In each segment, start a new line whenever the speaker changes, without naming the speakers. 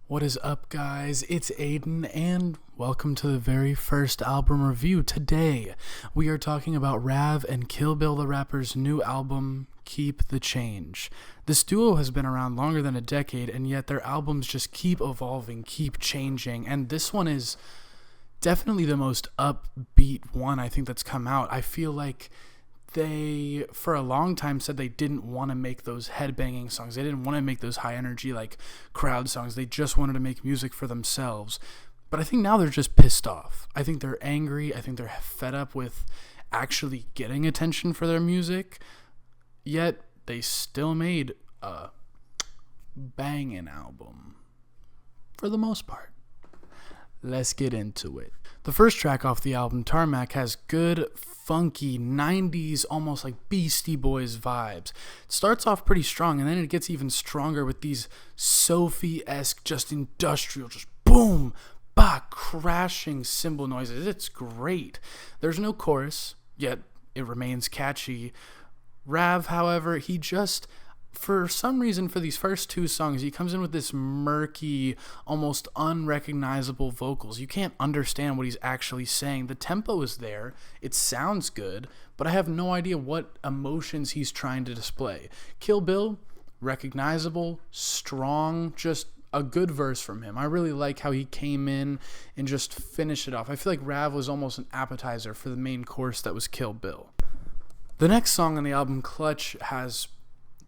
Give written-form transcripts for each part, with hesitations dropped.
What is up, guys? It's Aiden, and welcome to the very first album review. Today, we are talking about Rav and Kill Bill the Rapper's new album, Keep the Change. This duo has been around longer than a decade, and yet their albums just keep evolving, keep changing, and this one is definitely the most upbeat one I think that's come out. I feel like they, for a long time, said they didn't want to make those headbanging songs. They didn't want to make those high energy, like, crowd songs. They just wanted to make music for themselves. But I think now they're just pissed off. I think they're angry. I think they're fed up with actually getting attention for their music. Yet, they still made a banging album. For the most part. Let's get into it. The first track off the album, Tarmac, has good, funky, 90s, almost like Beastie Boys vibes. It starts off pretty strong, and then it gets even stronger with these Sophie-esque, just industrial, just boom, bah, crashing cymbal noises. It's great. There's no chorus, yet it remains catchy. Rav, however, he just, for some reason, for these first two songs, he comes in with this murky, almost unrecognizable vocals. You can't understand what he's actually saying. The tempo is there. It sounds good, but I have no idea what emotions he's trying to display. Kill Bill, recognizable, strong, just a good verse from him. I really like how he came in and just finished it off. I feel like Rav was almost an appetizer for the main course that was Kill Bill. The next song on the album, Clutch, has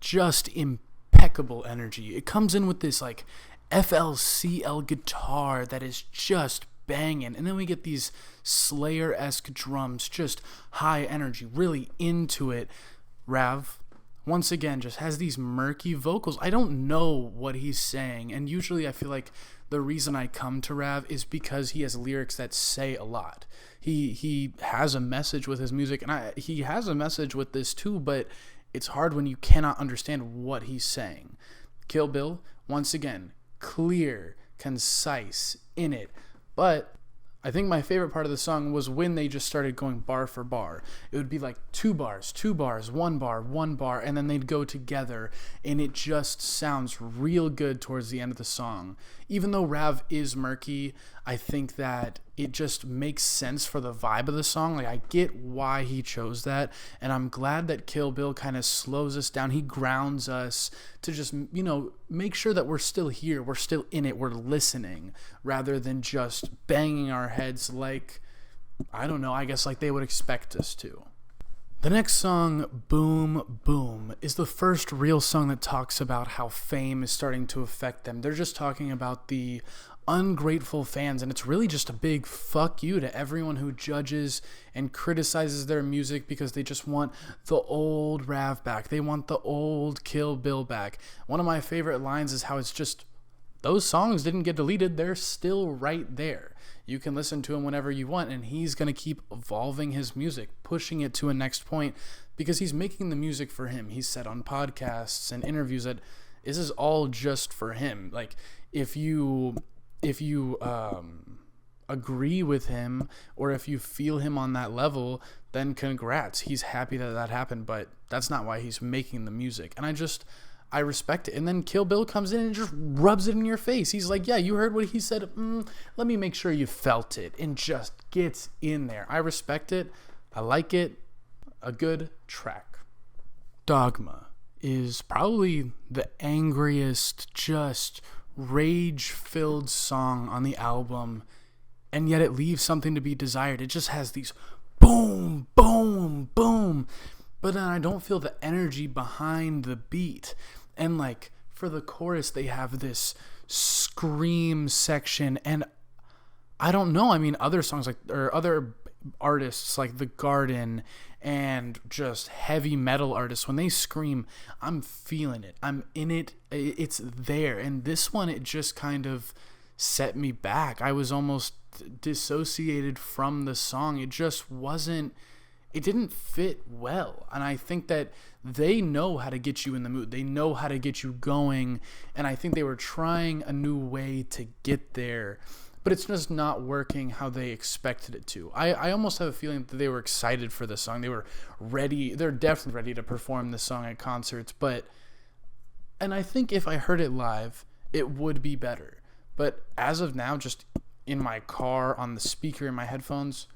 just impeccable energy. It comes in with this like FLCL guitar that is just banging, and then we get these Slayer-esque drums, just high energy, really into it. Rav, once again, just has these murky vocals. I don't know what he's saying, and usually I feel like the reason I come to Rav is because he has lyrics that say a lot. He has a message with his music, and he has a message with this too, but it's hard when you cannot understand what he's saying. Kill Bill, once again, clear, concise, in it. But I think my favorite part of the song was when they just started going bar for bar. It would be like two bars, 1 bar, and then they'd go together, and it just sounds real good towards the end of the song. Even though Rav is murky, I think that it just makes sense for the vibe of the song. Like, I get why he chose that, and I'm glad that Kill Bill kind of slows us down. He grounds us to just, make sure that we're still here, we're still in it, we're listening, rather than just banging our heads like, I don't know, I guess like they would expect us to. The next song, Boom Boom, is the first real song that talks about how fame is starting to affect them. They're just talking about the ungrateful fans, and it's really just a big fuck you to everyone who judges and criticizes their music because they just want the old Rav back. They want the old Kill Bill back. One of my favorite lines is how it's just, those songs didn't get deleted. They're still right there. You can listen to him whenever you want, and he's going to keep evolving his music, pushing it to a next point, because he's making the music for him. He's said on podcasts and interviews that this is all just for him. Like, if you agree with him, or if you feel him on that level, then congrats. He's happy that happened, but that's not why he's making the music. And I respect it. And then Kill Bill comes in and just rubs it in your face. He's like, yeah, you heard what he said. Let me make sure you felt it, and just gets in there. I respect it. I like it. A good track. Dogma is probably the angriest, just rage-filled song on the album, and yet it leaves something to be desired. It just has these boom, boom, boom, but then I don't feel the energy behind the beat. And like, for the chorus, they have this scream section, and I don't know, I mean, other songs like, or other artists like The Garden and just heavy metal artists, when they scream, I'm feeling it, I'm in it, it's there. And this one, it just kind of set me back. I was almost dissociated from the song. It just wasn't, it didn't fit well. And I think that they know how to get you in the mood. They know how to get you going. And I think they were trying a new way to get there, but it's just not working how they expected it to. I almost have a feeling that they were excited for this song. They were ready. They're definitely ready to perform this song at concerts. And I think if I heard it live, it would be better. But as of now, just in my car, on the speaker in my headphones,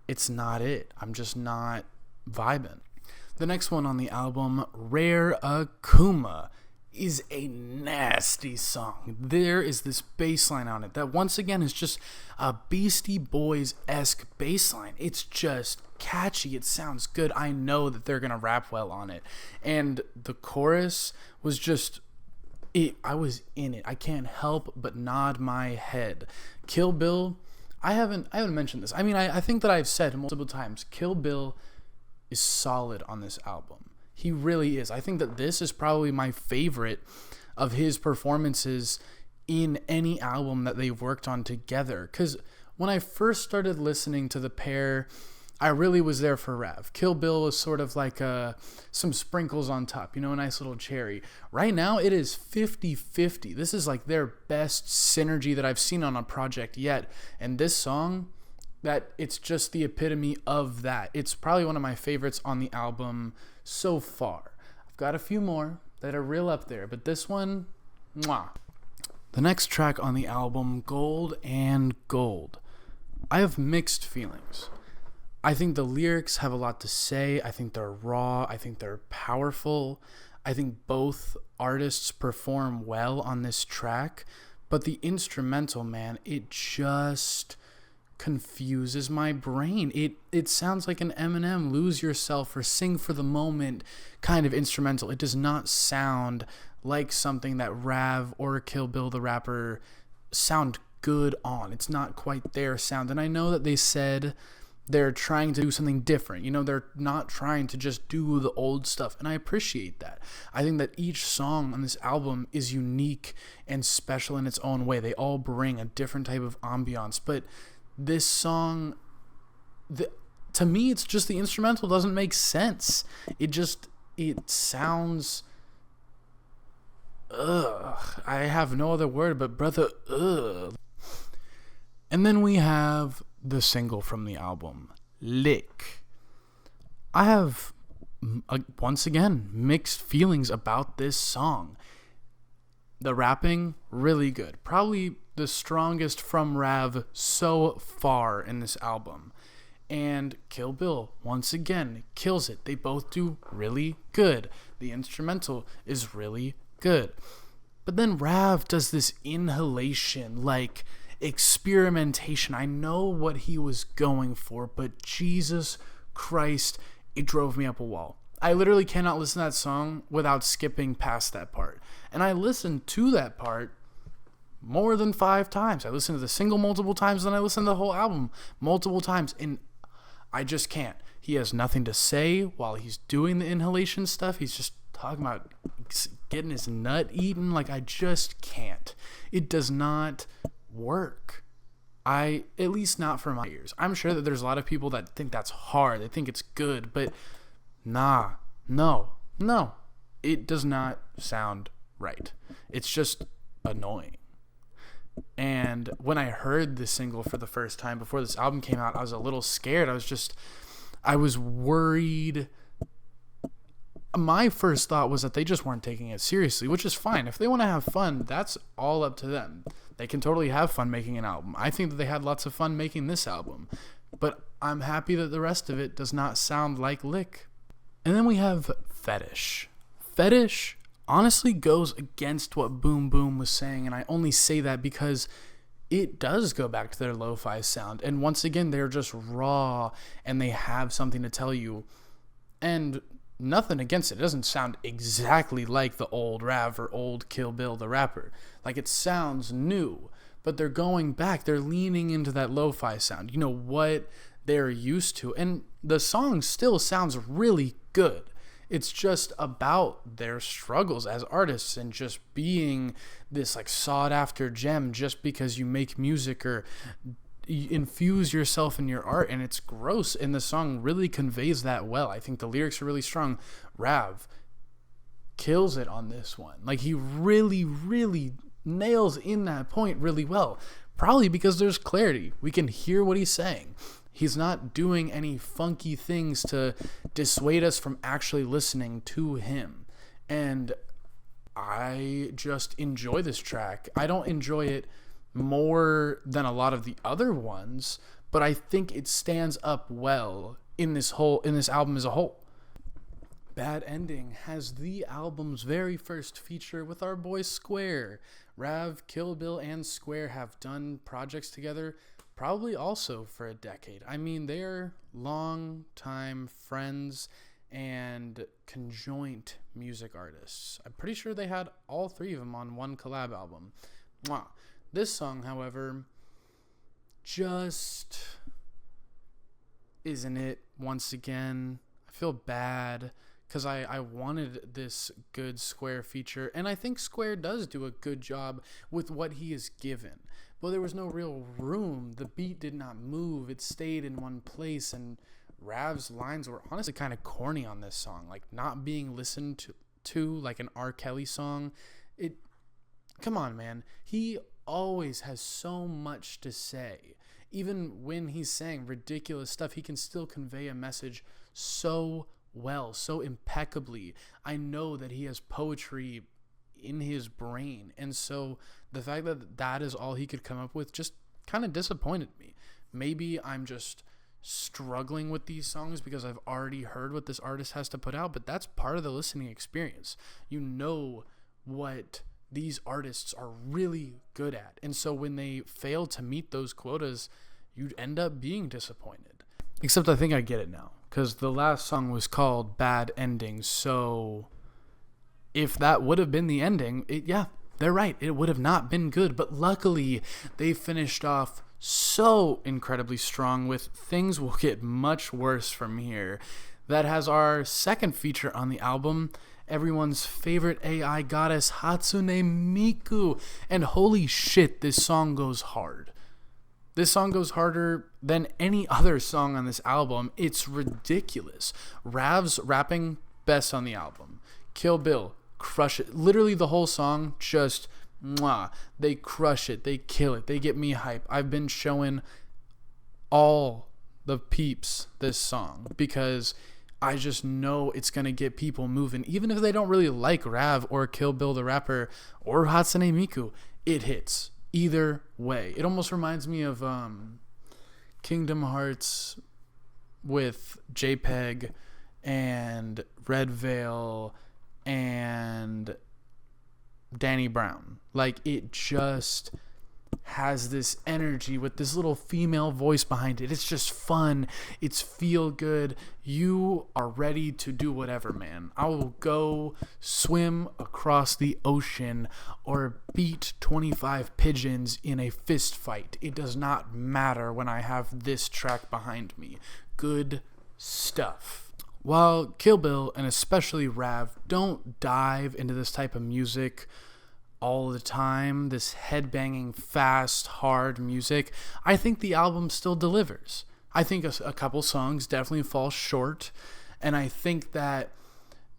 it's not it. I'm just not vibing. The next one on the album, Rare Akuma, is a nasty song. There is this bass line on it that once again is just a Beastie Boys-esque bass line. It's just catchy. It sounds good. I know that they're going to rap well on it. And the chorus was just... I was in it. I can't help but nod my head. Kill Bill, I haven't mentioned this. I mean, I think that I've said multiple times, Kill Bill is solid on this album. He really is. I think that this is probably my favorite of his performances in any album that they've worked on together. Because when I first started listening to the pair, I really was there for Rav. Kill Bill was sort of like some sprinkles on top, a nice little cherry. Right now, it is 50-50. This is like their best synergy that I've seen on a project yet. And this song, it's just the epitome of that. It's probably one of my favorites on the album so far. I've got a few more that are real up there, but this one, mwah. The next track on the album, Gold and Gold. I have mixed feelings. I think the lyrics have a lot to say. I think they're raw. I think they're powerful. I think both artists perform well on this track, but the instrumental, man, it just confuses my brain. It sounds like an Eminem Lose Yourself or Sing for the Moment kind of instrumental. It does not sound like something that Rav or Kill Bill the rapper sound good on. It's not quite their sound. And I know that they said they're trying to do something different. They're not trying to just do the old stuff. And I appreciate that. I think that each song on this album is unique and special in its own way. They all bring a different type of ambiance. But this song, to me, it's just the instrumental doesn't make sense. It sounds... Ugh. I have no other word but brother, ugh. And then we have the single from the album, Lick. I have, once again, mixed feelings about this song. The rapping, really good. Probably the strongest from Rav so far in this album. And Kill Bill, once again, kills it. They both do really good. The instrumental is really good. But then Rav does this inhalation, like experimentation. I know what he was going for, but Jesus Christ, it drove me up a wall. I literally cannot listen to that song without skipping past that part. And I listened to that part more than 5 times. I listened to the single multiple times, then I listened to the whole album multiple times, and I just can't. He has nothing to say while he's doing the inhalation stuff. He's just talking about getting his nut eaten. Like, I just can't. It does not work. At least not for my ears. I'm sure that there's a lot of people that think that's hard. They think it's good, but no. It does not sound right. It's just annoying. And when I heard this single for the first time before this album came out, I was a little scared. I was worried. My first thought was that they just weren't taking it seriously, which is fine. If they want to have fun, that's all up to them. They can totally have fun making an album. I think that they had lots of fun making this album, but I'm happy that the rest of it does not sound like Lick. And then we have Fetish. Fetish honestly goes against what Boom Boom was saying, and I only say that because it does go back to their lo-fi sound. And once again, they're just raw, and they have something to tell you. And nothing against it. It doesn't sound exactly like the old Rav or old Kill Bill the rapper. Like, it sounds new, but they're going back. They're leaning into that lo-fi sound. What they're used to. And the song still sounds really good. It's just about their struggles as artists and just being this like sought after gem just because you make music or you infuse yourself in your art, and it's gross. And the song really conveys that well. I think the lyrics are really strong. Rav kills it on this one. Like, he really, really nails in that point really well. Probably because there's clarity. We can hear what he's saying. He's not doing any funky things to dissuade us from actually listening to him. And I just enjoy this track. I don't enjoy it more than a lot of the other ones, but I think it stands up well in this album as a whole. Bad Ending has the album's very first feature with our boy Scuare. Rav, Kill Bill, and Scuare have done projects together probably also for a decade. I mean, they're long-time friends and conjoint music artists. I'm pretty sure they had all three of them on one collab album. Mwah. This song, however, just isn't it once again. I feel bad because I wanted this good Scuare feature, and I think Scuare does do a good job with what he is given. But there was no real room. The beat did not move. It stayed in one place, and Rav's lines were honestly kind of corny on this song, like not being listened to like an R. Kelly song. Come on, man. He always has so much to say. Even when he's saying ridiculous stuff, he can still convey a message so well, so impeccably. I know that he has poetry in his brain, and so the fact that that is all he could come up with just kind of disappointed me. Maybe I'm just struggling with these songs because I've already heard what this artist has to put out, but that's part of the listening experience. You know what these artists are really good at, and so when they fail to meet those quotas, you end up being disappointed. Except I think I get it now, because the last song was called Bad Ending, so if that would have been the ending, yeah, they're right, it would have not been good. But luckily, they finished off so incredibly strong with Things Will Get Much Worse From Here. That has our second feature on the album, everyone's favorite AI goddess, Hatsune Miku. And holy shit, this song goes hard. This song goes harder than any other song on this album. It's ridiculous. Rav's rapping, best on the album. Kill Bill, crush it. Literally the whole song, just mwah. They crush it. They kill it. They get me hype. I've been showing all the peeps this song because I just know it's going to get people moving. Even if they don't really like Rav or Kill Bill the rapper or Hatsune Miku, it hits. Either way. It almost reminds me of Kingdom Hearts with JPEG and Red Veil and Danny Brown. Like, it just has this energy with this little female voice behind it. It's just fun. It's feel good. You are ready to do whatever, man. I will go swim across the ocean or beat 25 pigeons in a fist fight. It does not matter when I have this track behind me. Good stuff. While Kill Bill and especially Rav don't dive into this type of music all the time, this headbanging, fast, hard music, I think the album still delivers. I think a couple songs definitely fall short, and I think that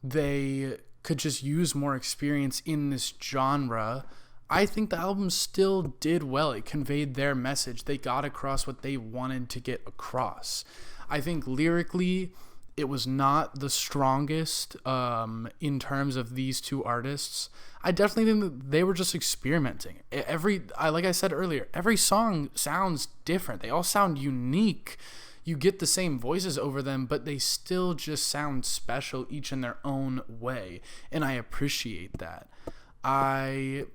they could just use more experience in this genre. I think the album still did well. It conveyed their message. They got across what they wanted to get across. I think lyrically, it was not the strongest in terms of these two artists. I definitely think that they were just experimenting. Like I said earlier, every song sounds different. They all sound unique. You get the same voices over them, but they still just sound special, each in their own way. And I appreciate that. I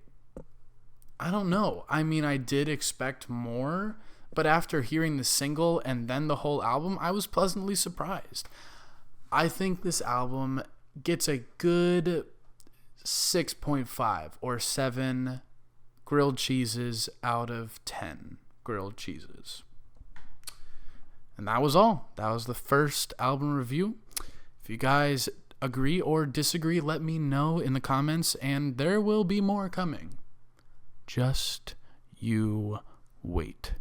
don't know. I mean, I did expect more, but after hearing the single and then the whole album, I was pleasantly surprised. I think this album gets a good 6.5 or 7 grilled cheeses out of 10 grilled cheeses. And that was all. That was the first album review. If you guys agree or disagree, let me know in the comments, and there will be more coming. Just you wait.